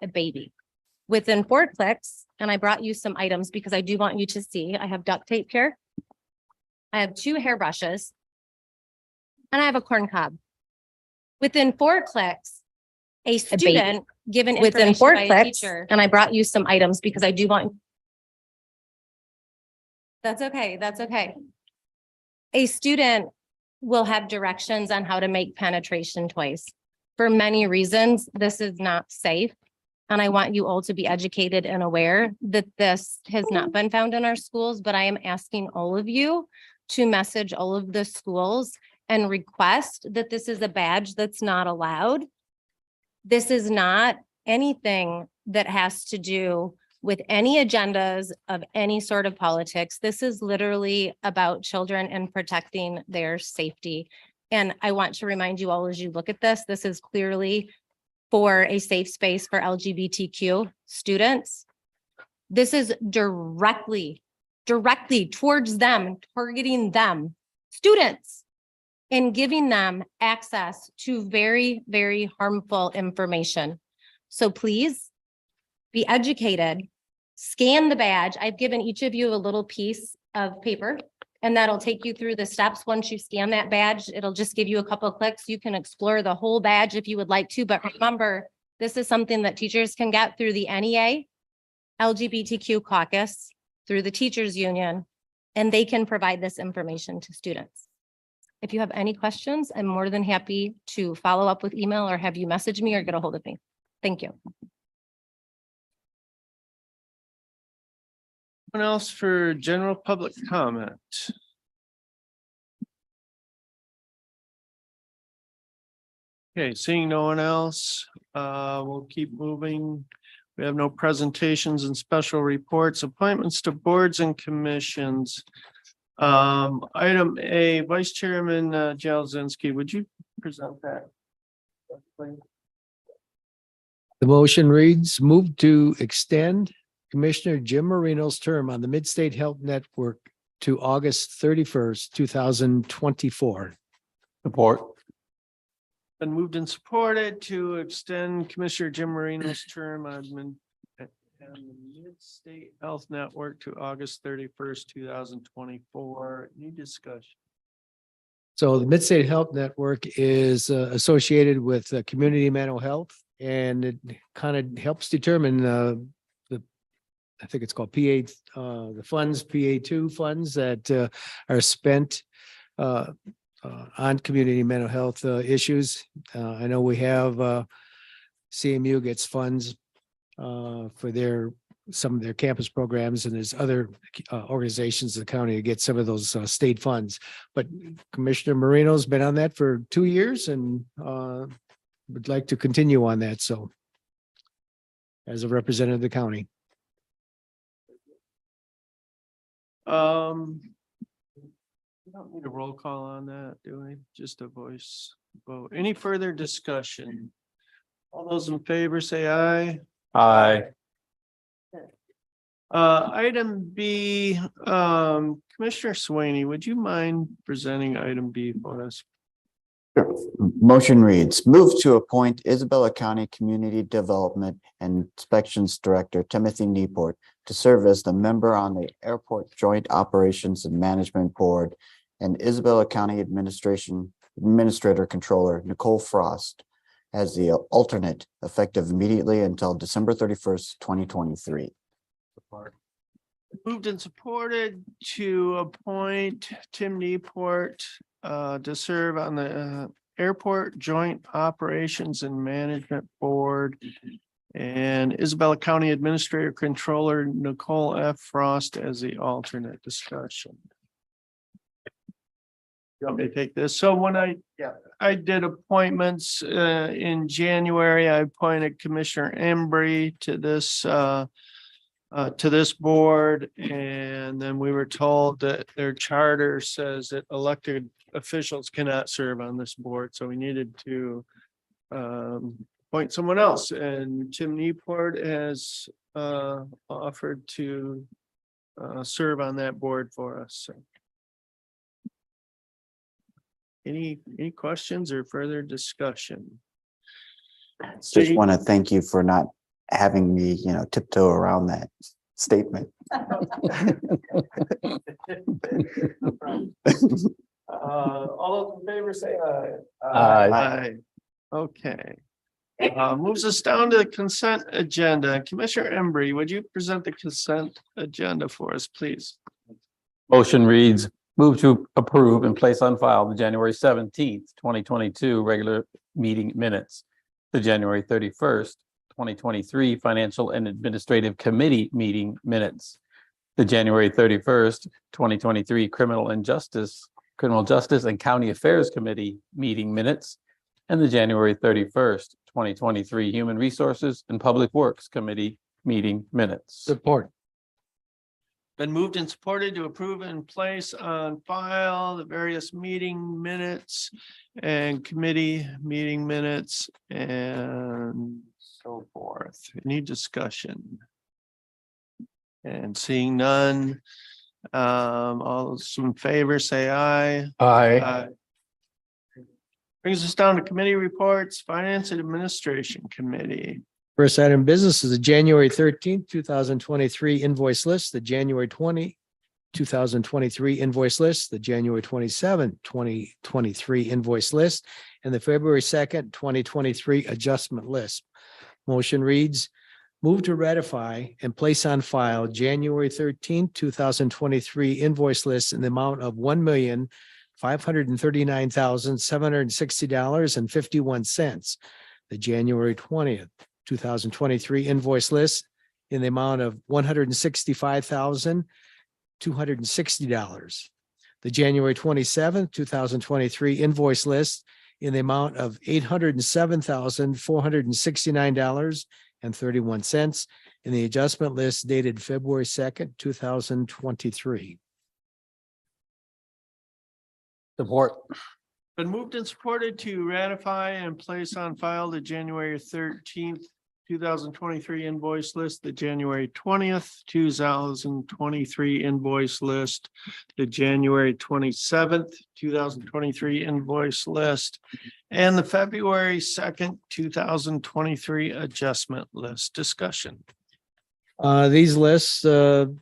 a baby. Within 4 clicks, and I brought you some items because I do want you to see, I have duct tape here. I have 2 hairbrushes and I have a corn cob. Within 4 clicks, a student given within 4 clicks, and I brought you some items because I do want. That's okay. That's okay. A student will have directions on how to make penetration toys. For many reasons, this is not safe. And I want you all to be educated and aware that this has not been found in our schools, but I am asking all of you to message all of the schools and request that this is a badge that's not allowed. This is not anything that has to do with any agendas of any sort of politics. This is literally about children and protecting their safety. And I want to remind you all, as you look at this, this is clearly for a safe space for LGBTQ students. This is directly towards them, targeting them, students, and giving them access to very, very harmful information. So please be educated, scan the badge. I've given each of you a little piece of paper, and that'll take you through the steps. Once you scan that badge, it'll just give you a couple of clicks. You can explore the whole badge if you would like to, but remember, this is something that teachers can get through the NEA, LGBTQ caucus, through the teachers union, and they can provide this information to students. If you have any questions, I'm more than happy to follow up with email or have you message me or get a hold of me. Thank you. Anyone else for general public comment? Okay, seeing no one else, we'll keep moving. We have no presentations and special reports, appointments to boards and commissions. Item A, Vice Chairman Jalzinski, would you present that? The motion reads, move to extend Commissioner Jim Marino's term on the Mid-State Health Network to August 31st, 2024. Support. Been moved and supported to extend Commissioner Jim Marino's term on the Mid-State Health Network to August 31st, 2024. Any discussion? So the Mid-State Health Network is associated with community mental health, and it kind of helps determine I think it's called PA, the funds, PA2 funds that are spent on community mental health issues. I know we have CMU gets funds for some of their campus programs, and there's other organizations in the county that get some of those state funds. But Commissioner Marino's been on that for 2 years and would like to continue on that. So as a representative of the county. We don't need a roll call on that, do we? Just a voice vote. Any further discussion? All those in favor say aye. Aye. Item B, Commissioner Swaney, would you mind presenting item B for us? Sure. Motion reads, move to appoint Isabella County Community Development and Inspections Director Timothy Nieport to serve as the member on the Airport Joint Operations and Management Board, and Isabella County Administrator Controller Nicole Frost as the alternate, effective immediately until December 31st, 2023. Moved and supported to appoint Tim Nieport to serve on the Airport Joint Operations and Management Board, and Isabella County Administrator Controller Nicole F. Frost as the alternate. Discussion. You want me to take this? So when I did appointments in January, I appointed Commissioner Embry to this board, and then we were told that their charter says that elected officials cannot serve on this board, so we needed to appoint someone else, and Tim Nieport has offered to serve on that board for us. So. Any questions or further discussion? Just want to thank you for not having me, tiptoe around that statement. All those in favor say aye. Aye. Aye. Okay. Moves us down to the consent agenda. Commissioner Embry, would you present the consent agenda for us, please? Motion reads, move to approve and place on file the January 17th, 2022 regular meeting minutes. The January 31st, 2023 Financial and Administrative Committee meeting minutes. The January 31st, 2023 Criminal Justice and County Affairs Committee meeting minutes. And the January 31st, 2023 Human Resources and Public Works Committee meeting minutes. Support. Been moved and supported to approve and place on file the various meeting minutes and committee meeting minutes and so forth. Any discussion? And seeing none, all those in favor say aye. Aye. Brings us down to committee reports, Finance and Administration Committee. First item of business is the January 13th, 2023 invoice list, the January 2023 invoice list, the January 27th, 2023 invoice list, and the February 2nd, 2023 adjustment list. Motion reads, move to ratify and place on file January 13th, 2023 invoice list in the amount of $1,539,760.51. The January 20th, 2023 invoice list in the amount of $165,260. The January 27th, 2023 invoice list in the amount of $807,469.31, and the adjustment list dated February 2nd, 2023. Support. Been moved and supported to ratify and place on file the January 13th, 2023 invoice list, the January 20th, 2023 invoice list, the January 27th, 2023 invoice list, and the February 2nd, 2023 adjustment list. Discussion. These lists, the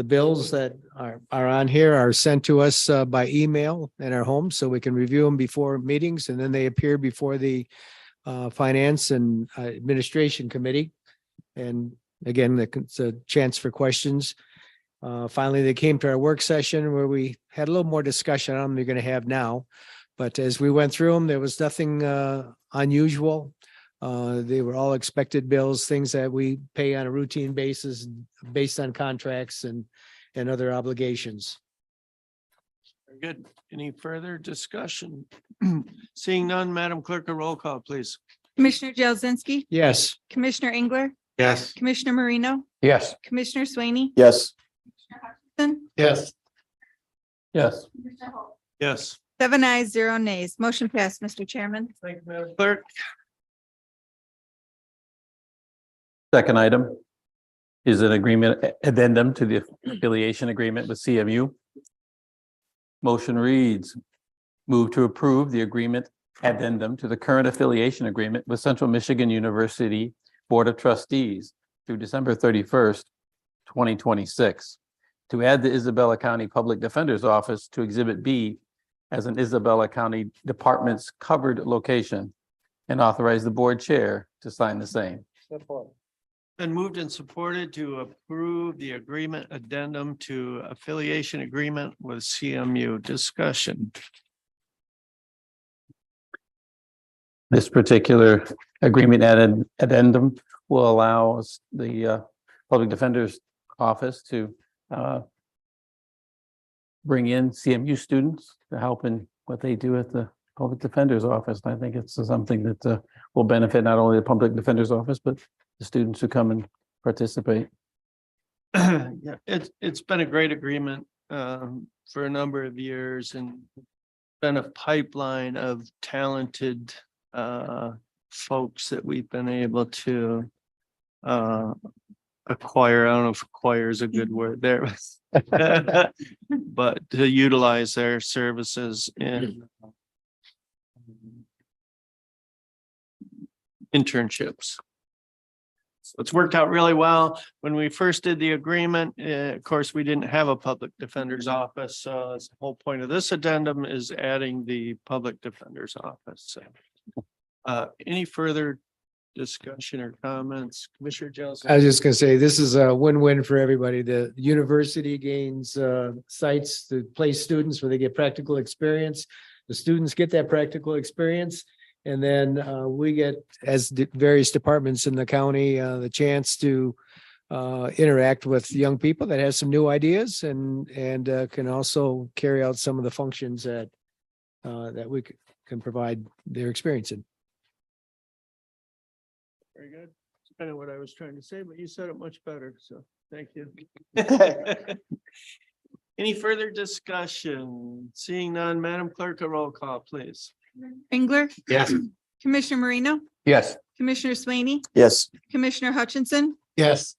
bills that are on here are sent to us by email in our home, so we can review them before meetings, and then they appear before the Finance and Administration Committee. And again, it's a chance for questions. Finally, they came to our work session where we had a little more discussion on them they're going to have now. But as we went through them, there was nothing unusual. They were all expected bills, things that we pay on a routine basis based on contracts and other obligations. Very good. Any further discussion? Seeing none, Madam Clerk, a roll call, please. Commissioner Jazinski, Yes. Commissioner Engler, Yes. Commissioner Marino, Yes. Commissioner Swaney, Yes. Hudson, Yes. Yes. Yes. 7 ayes, 0 nays. Motion passed, Mr. Chairman. Thank you, Madam Clerk. Second item is an agreement addendum to the affiliation agreement with CMU. Motion reads, move to approve the agreement addendum to the current affiliation agreement with Central Michigan University Board of Trustees through December 31st, 2026, to add the Isabella County Public Defender's Office to Exhibit B as an Isabella County Department's covered location, and authorize the board chair to sign the same. Been moved and supported to approve the agreement addendum to affiliation agreement with CMU. Discussion. This particular agreement addendum will allow us the Public Defender's Office to bring in CMU students to help in what they do at the Public Defender's Office. And I think it's something that will benefit not only the Public Defender's Office, but the students who come and participate. Yeah, it's been a great agreement for a number of years and been a pipeline of talented folks that we've been able to acquire. I don't know if acquire is a good word there, but to utilize their services in internships. It's worked out really well. When we first did the agreement, of course, we didn't have a public defender's office. So that's the whole point of this addendum is adding the public defender's office. So, any further discussion or comments? Commissioner Johnson? I was just gonna say, this is a win-win for everybody. The university gains sites to place students where they get practical experience. The students get that practical experience. And then we get, as various departments in the county, the chance to interact with young people that have some new ideas and can also carry out some of the functions that we can provide their experience in. Very good. It's kind of what I was trying to say, but you said it much better. So thank you. Any further discussion? Seeing none, Madam Clerk, a roll call, please. Engler, Yes. Commissioner Marino, Yes. Commissioner Swaney, Yes. Commissioner Hutchinson, Yes.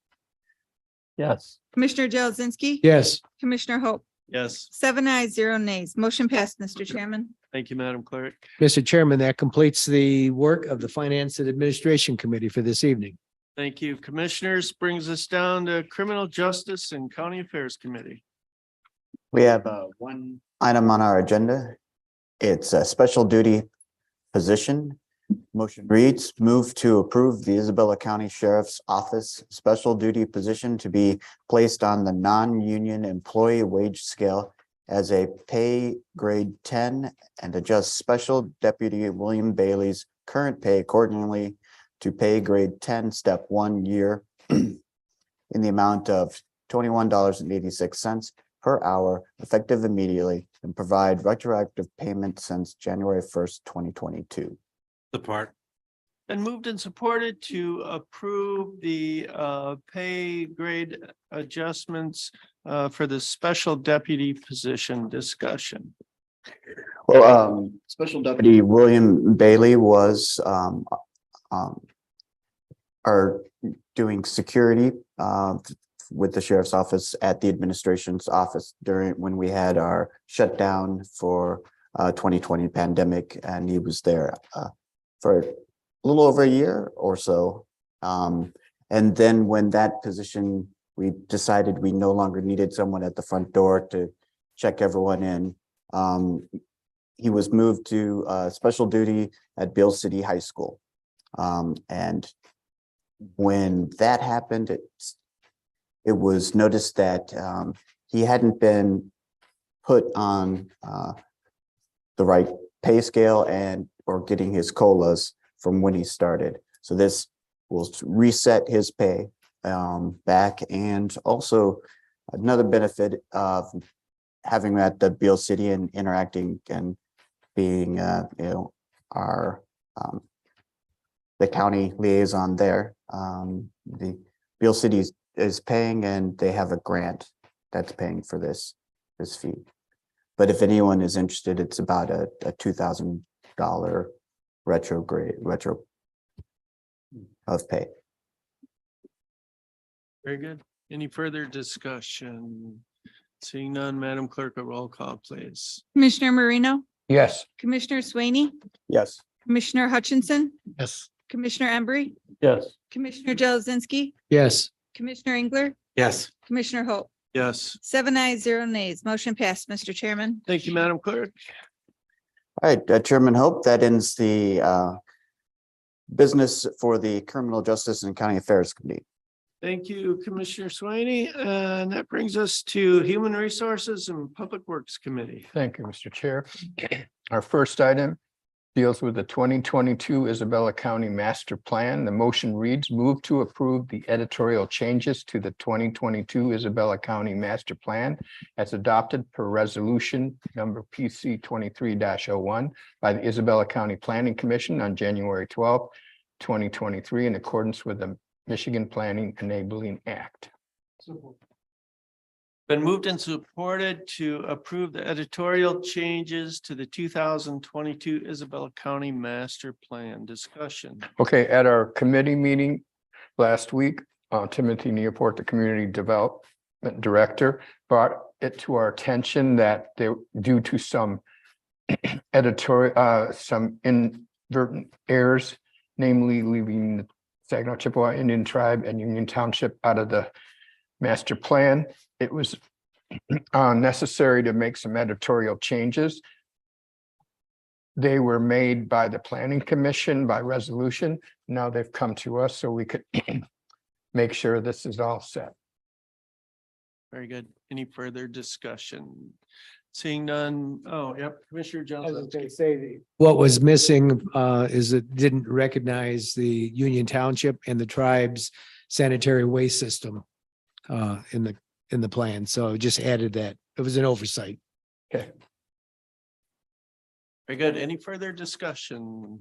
Yes. Commissioner Jazinski, Yes. Commissioner Hope. Yes, 7 ayes, 0 nays. Motion passed, Mr. Chairman. thank you, Madam Clerk. Mr. Chairman, that completes the work of the Finance and Administration Committee for this evening. Thank you, Commissioners. Brings us down to Criminal Justice and County Affairs Committee. We have one item on our agenda. It's a special duty position. Motion reads, move to approve the Isabella County Sheriff's Office special duty position to be placed on the non-union employee wage scale as a pay grade 10 and adjust Special Deputy William Bailey's current pay accordingly to pay grade 10, step 1 year in the amount of $21.86 per hour, effective immediately, and provide retroactive payment since January 1st, 2022. Support. Been moved and supported to approve the pay grade adjustments for the special deputy position discussion. Well, Special Deputy William Bailey was are doing security with the sheriff's office at the administration's office during when we had our shutdown for 2020 pandemic, and he was there for a little over a year or so. And then when that position, we decided we no longer needed someone at the front door to check everyone in. He was moved to special duty at Beale City High School. And when that happened, it was noticed that he hadn't been put on the right pay scale and or getting his COLAs from when he started. So this will reset his pay back, and also another benefit of having at the Beale City and interacting and being our the county liaison there. The Beale City is paying, and they have a grant that's paying for this fee. But if anyone is interested, it's about a $2,000 retro of pay. Very good. Any further discussion? Seeing none, Madam Clerk, a roll call, please. Commissioner Marino, Yes. Commissioner Swaney, Yes. Commissioner Hutchinson, Yes. Commissioner Embry, Yes. Commissioner Jazinski, Yes. Commissioner Engler, Yes. Commissioner Hope. Yes, 7 ayes, 0 nays. Motion passed, Mr. Chairman. thank you, Madam Clerk. All right, Chairman Hope, that ends the business for the Criminal Justice and County Affairs Committee. Thank you, Commissioner Swaney. And that brings us to Human Resources and Public Works Committee. Thank you, Mr. Chair. Our first item deals with the 2022 Isabella County Master Plan. The motion reads, move to approve the editorial changes to the 2022 Isabella County Master Plan as adopted per resolution number PC 23-01 by the Isabella County Planning Commission on January 12, 2023, in accordance with the Michigan Planning Enabling Act. Been moved and supported to approve the editorial changes to the 2022 Isabella County Master Plan discussion. Okay, at our committee meeting last week, Timothy Neoport, the Community Development Director, brought it to our attention that due to some editorial, some inadvertent errors, namely leaving Saginaw Chippewa Indian Tribe and Union Township out of the master plan. It was necessary to make some editorial changes. They were made by the planning commission by resolution. Now they've come to us so we could make sure this is all set. Very good. Any further discussion? Seeing none. Oh, yep, Commissioner Johnson. What was missing is it didn't recognize the Union Township and the tribe's sanitary waste system in the plan. So it just added that. It was an oversight. Okay, Very good. Any further discussion?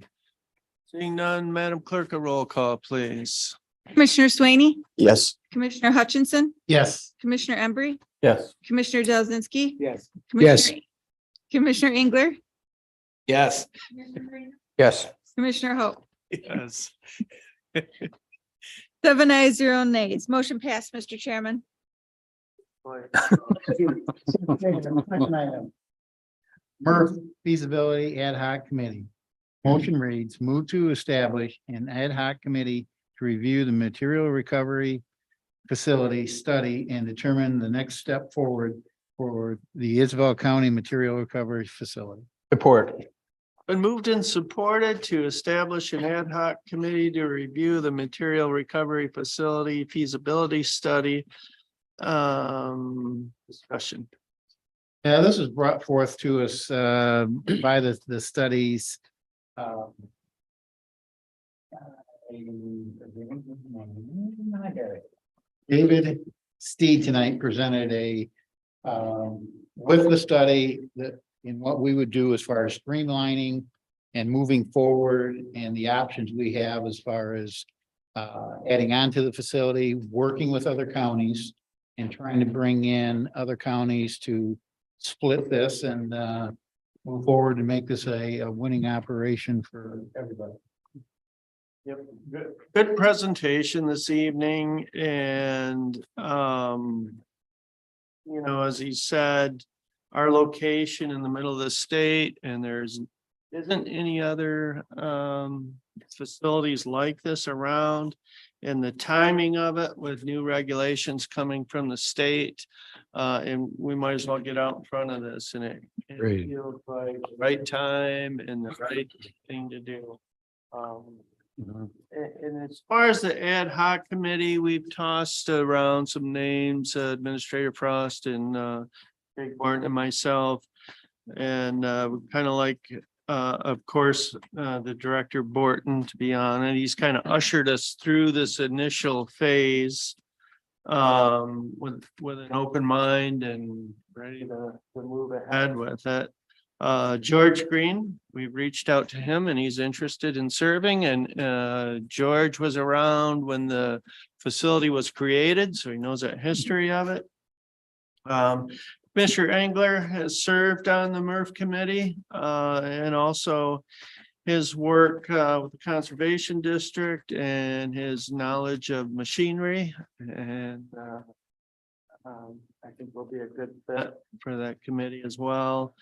Seeing none, Madam Clerk, a roll call, please. Commissioner Swaney, Yes. Commissioner Hutchinson, Yes. Commissioner Embry, Yes. Commissioner Jazinski. Yes. Commissioner Engler, Yes. yes, Commissioner Hope. Yes. 7 ayes, 0 nays. Motion passed, Mr. Chairman. MRF feasibility ad hoc committee. Motion reads, move to establish an ad hoc committee to review the material recovery facility study and determine the next step forward for the Isabel County Material Recovery Facility. support, Been moved and supported to establish an ad hoc committee to review the material recovery facility feasibility study. Discussion. Yeah, this was brought forth to us by the studies. David Steed tonight presented with the study that in what we would do as far as streamlining and moving forward and the options we have as far as adding on to the facility, working with other counties and trying to bring in other counties to split this and move forward and make this a winning operation for everybody. Yep, good presentation this evening and you know, as he said, our location in the middle of the state and there's isn't any other facilities like this around. And the timing of it with new regulations coming from the state. And we might as well get out in front of this and it Great. feels like the right time and the right thing to do. And as far as the ad hoc committee, we've tossed around some names, Administrator Frost and Jake Martin and myself. And we kind of like, of course, the Director Borton to be on it. He's kind of ushered us through this initial phase with an open mind and ready to move ahead with it. George Green, we've reached out to him and he's interested in serving and George was around when the facility was created, so he knows that history of it. Mr. Engler has served on the MRF committee and also his work with the Conservation District and his knowledge of machinery and I think will be a good fit for that committee as well.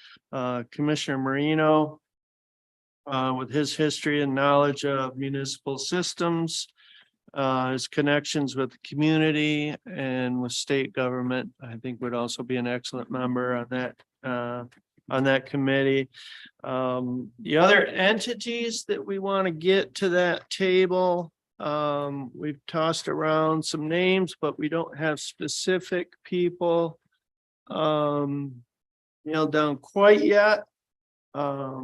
Commissioner Marino, with his history and knowledge of municipal systems, his connections with the community and with state government, I think would also be an excellent member on that committee. The other entities that we want to get to that table, we've tossed around some names, but we don't have specific people nailed down quite yet. But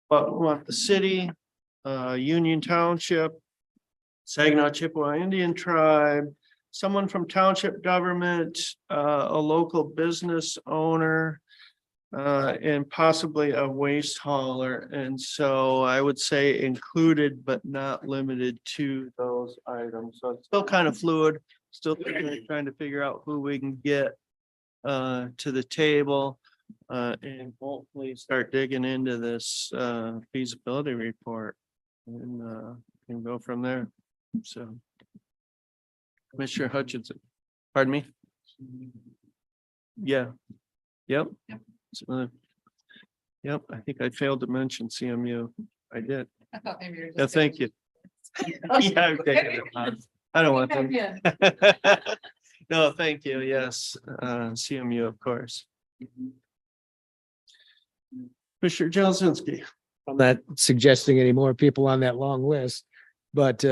we want the city, Union Township, Saginaw Chippewa Indian Tribe, someone from township government, a local business owner, and possibly a waste hauler. And so I would say included, but not limited to those items. So it's still kind of fluid, still trying to figure out who we can get to the table and hopefully start digging into this feasibility report and go from there. So Commissioner Hutchinson, pardon me? Yeah. Yep. So, yep, I think I failed to mention CMU. I did. Yeah, thank you. Yeah, I'm taking it on. I don't want them. No, thank you. Yes, CMU, of course. Mr. Jazinski. I'm not suggesting any more people on that long list, but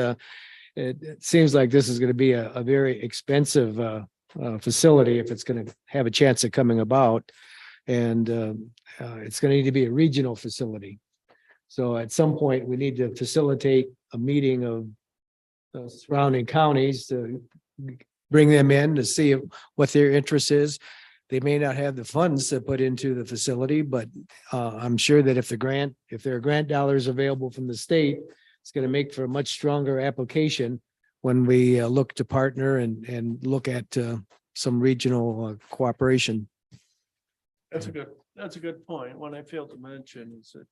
it seems like this is going to be a very expensive facility if it's going to have a chance of coming about. And it's going to need to be a regional facility. So at some point, we need to facilitate a meeting of surrounding counties to bring them in to see what their interest is. They may not have the funds to put into the facility, but I'm sure that if there are grant dollars available from the state, it's going to make for a much stronger application when we look to partner and look at some regional cooperation. That's a good point. One I failed to mention is that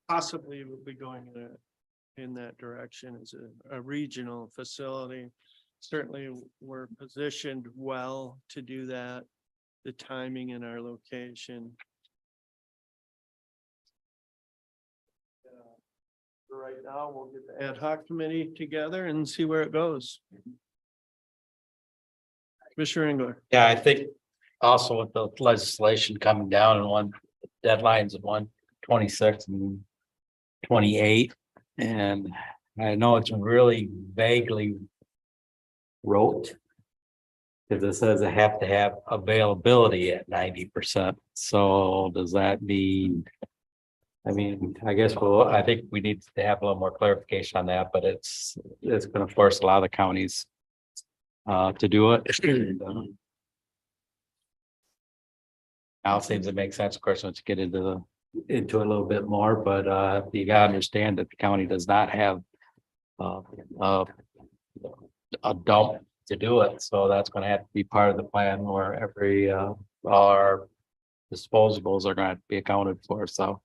possibly we'll be going in that direction as a regional facility. Certainly, we're positioned well to do that, the timing and our location. For right now, we'll get the ad hoc committee together and see where it goes. Commissioner Engler. Yeah, I think also with the legislation coming down and one deadlines of 1/26 and 28. And I know it's really vaguely wrote. Because it says I have to have availability at 90%. So does that mean? I mean, I guess I think we need to have a little more clarification on that, but it's going to force a lot of the counties to do it. And, now it seems to make sense, of course, once you get into it a little bit more, but you gotta understand that the county does not have a dump to do it, so that's gonna have to be part of the plan where every our disposables are gonna be accounted for, so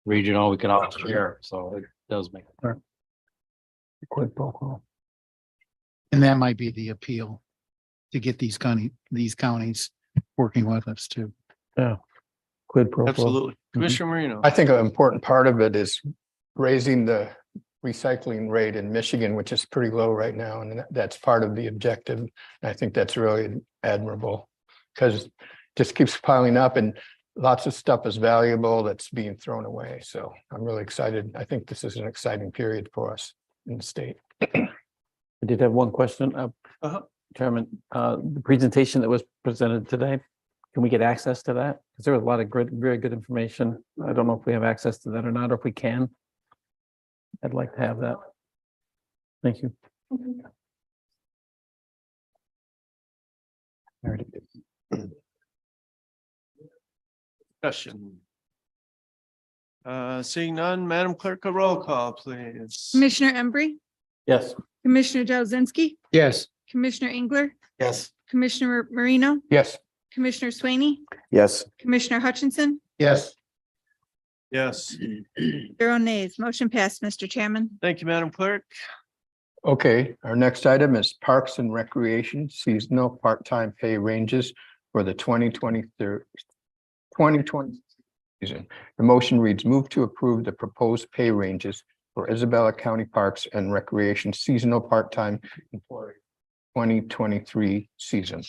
regional, we can all share, so it does make it. Quid pro quo. And that might be the appeal to get these counties working with us too. Quid pro quo. Absolutely. Commissioner Marino. I think an important part of it is raising the recycling rate in Michigan, which is pretty low right now, and that's part of the objective. And I think that's really admirable because it just keeps piling up and lots of stuff is valuable that's being thrown away. So I'm really excited. I think this is an exciting period for us in the state. I did have one question, Chairman, the presentation that was presented today, can we get access to that? Because there was a lot of very good information. I don't know if we have access to that or not, or if we can. I'd like to have that. Thank you. Discussion. Seeing none, Madam Clerk, a roll call, please. Commissioner Embree, Yes. Commissioner Jazinski, Yes. Commissioner Engler, Yes. Commissioner Marino, Yes. Commissioner Swaney, Yes. Commissioner Hutchinson, Yes. Yes, 0 nays. Motion passed, Mr. Chairman. thank you, Madam Clerk. Okay, our next item is Parks and Recreation seasonal part-time pay ranges for the 2020 season. The motion reads, move to approve the proposed pay ranges for Isabella County Parks and Recreation seasonal part-time employee 2023 season.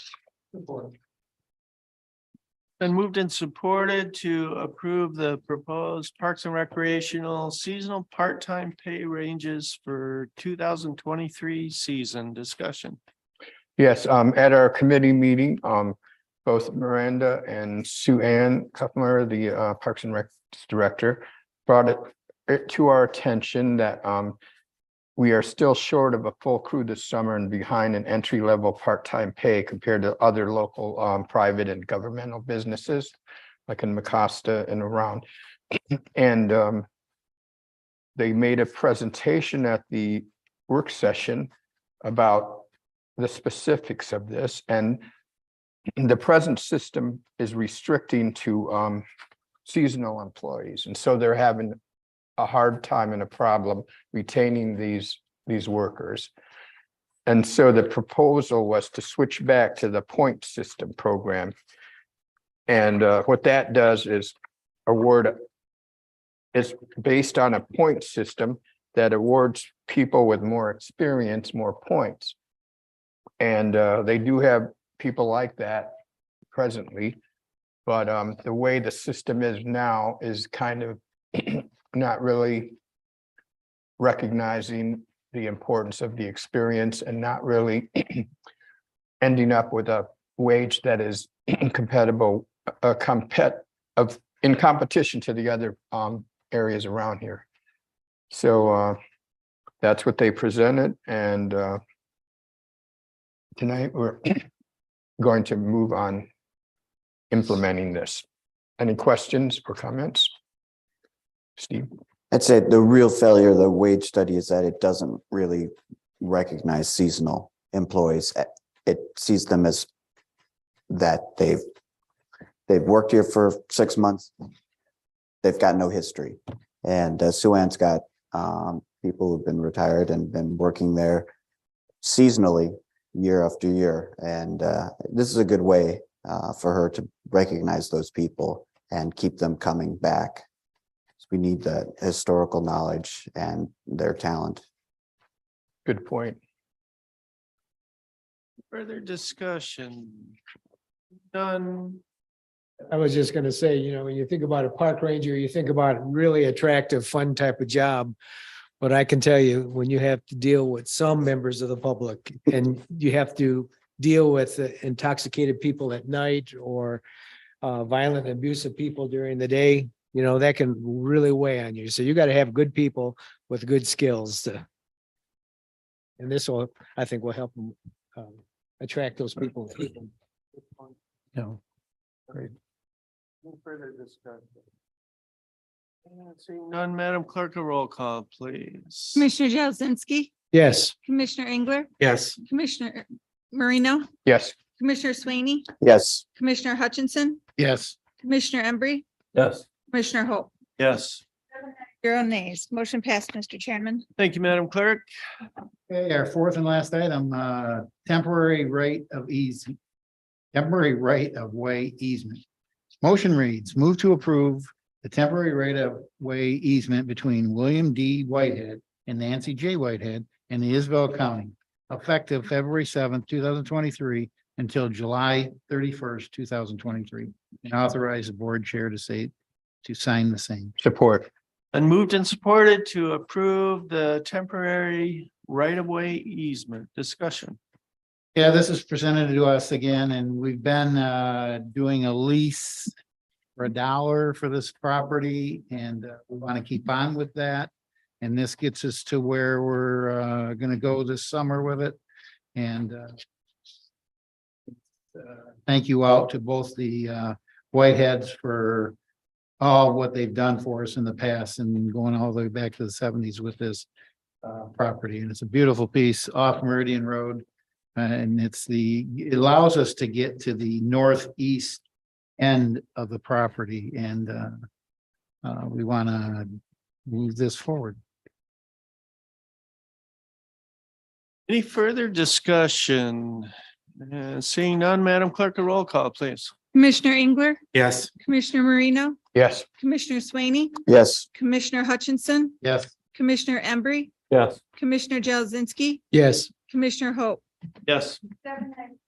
Been moved and supported to approve the proposed Parks and Recreational seasonal part-time pay ranges for 2023 season. Discussion. Yes, at our committee meeting, both Miranda and Sue Ann Kuffler, the Parks and Rec Director, brought it to our attention that we are still short of a full crew this summer and behind an entry-level part-time pay compared to other local private and governmental businesses like in Mecosta and around. And they made a presentation at the work session about the specifics of this, and the present system is restricting to seasonal employees, and so they're having a hard time and a problem retaining these workers. And so the proposal was to switch back to the point system program. And what that does is award is based on a point system, that awards people with more experience, more points. And they do have people like that presently. But the way the system is now is kind of not really recognizing the importance of the experience and not really ending up with a wage that is compatible, in competition to the other areas around here. So that's what they presented, and tonight we're going to move on implementing this. Any questions or comments? Steve? I'd say the real failure of the wage study is that it doesn't really recognize seasonal employees. It sees them as that they've worked here for 6 months. They've got no history. And Siouxan's got people who've been retired and been working there seasonally year after year. And this is a good way for her to recognize those people and keep them coming back. So we need the historical knowledge and their talent. Good point. Further discussion? Done. I was just gonna say, you know, when you think about a park ranger, you think about a really attractive, fun type of job. But I can tell you, when you have to deal with some members of the public and you have to deal with intoxicated people at night or violent, abusive people during the day, you know, that can really weigh on you. So you got to have good people with good skills to. And this will, I think, will help them attract those people. No. Great. No further discussion. Seeing none, Madam Clerk, a roll call, please. Commissioner Jazinski, Yes. Commissioner Engler, Yes. Commissioner Marino, Yes. Commissioner Sweeney, Yes, Commissioner Hutchinson, Yes. Commissioner Embry, Yes. Commissioner Hope. Yes. 0 nays. Motion passed, Mr. Chairman. Thank you, Madam Clerk. Okay, our fourth and last item, temporary right of easement. Temporary right of way easement. Motion reads, move to approve the temporary right of way easement between William D. Whitehead and Nancy J. Whitehead in the Isabel County, effective February 7th, 2023 until July 31st, 2023. And authorize the board chair to sign the same. Support. And moved and supported to approve the temporary right-of-way easement discussion. Yeah, this is presented to us again, and we've been doing a lease for $1 for this property, and we want to keep on with that. And this gets us to where we're gonna go this summer with it. And thank you out to both the Whiteheads for all what they've done for us in the past and going all the way back to the 70s with this property. And it's a beautiful piece off Meridian Road. And it allows us to get to the northeast end of the property, and we want to move this forward. Any further discussion? Seeing none, Madam Clerk, a roll call, please. Commissioner Engler, Yes. Commissioner Marino, Yes. Commissioner Sweeney, yes, Commissioner Hutchinson, Yes. Commissioner Embry, Yes. Commissioner Jazinski, Yes. Commissioner Hope. Yes.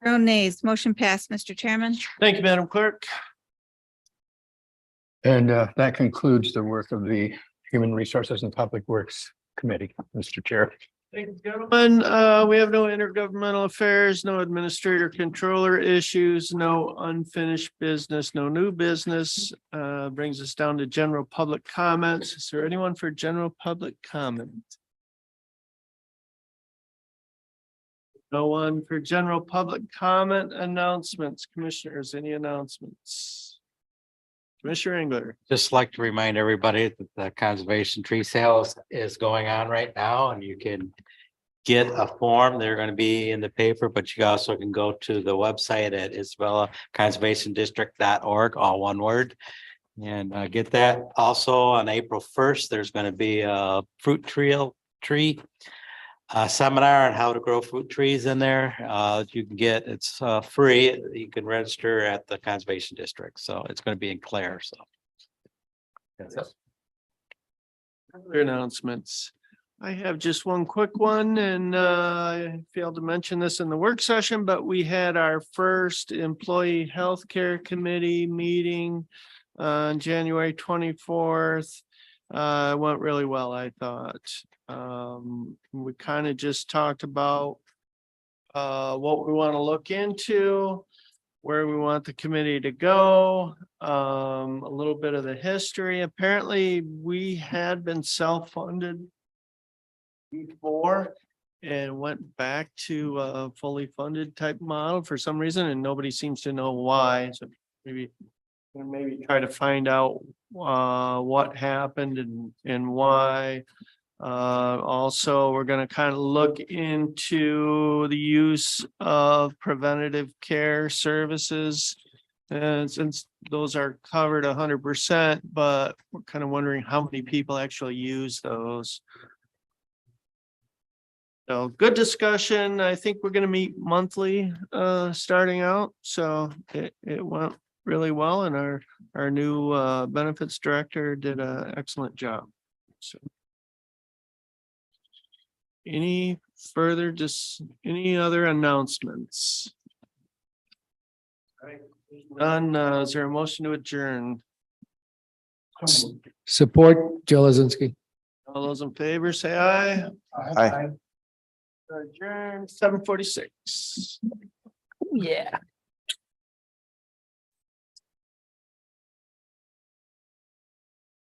0 nays. Motion passed, Mr. Chairman. Thank you, Madam Clerk. And that concludes the work of the Human Resources and Public Works Committee, Mr. Chair. Thank you, gentlemen. We have no intergovernmental affairs, no administrator controller issues, no unfinished business, no new business. Brings us down to general public comments. Is there anyone for general public comment? No one for general public comment. Announcements. Commissioners, any announcements? Commissioner Engler. Just like to remind everybody that the conservation tree sales is going on right now, and you can get a form. They're going to be in the paper, but you also can go to the website at isabellaconservationdistrict.org, all one word, and get that. Also on April 1st, there's going to be a fruit tree seminar on how to grow fruit trees in there. You can get, it's free. You can register at the conservation district. So it's going to be in Clare. So. Other announcements. I have just one quick one and I failed to mention this in the work session, but we had our first employee healthcare committee meeting on January 24th. It went really well, I thought. We kind of just talked about what we want to look into, where we want the committee to go, a little bit of the history. Apparently, we had been self-funded before and went back to a fully funded type model for some reason, and nobody seems to know why. So maybe try to find out what happened and why. Also, we're gonna kind of look into the use of preventative care services. And since those are covered 100%, but we're kind of wondering how many people actually use those. So good discussion. I think we're gonna meet monthly starting out. So it went really well and our new benefits director did an excellent job. So. Any further, just any other announcements? All right, none, is there a motion to adjourn? Support Joe Lazinski. All those in favor, say aye. Aye. Adjourn 7:46. Yeah.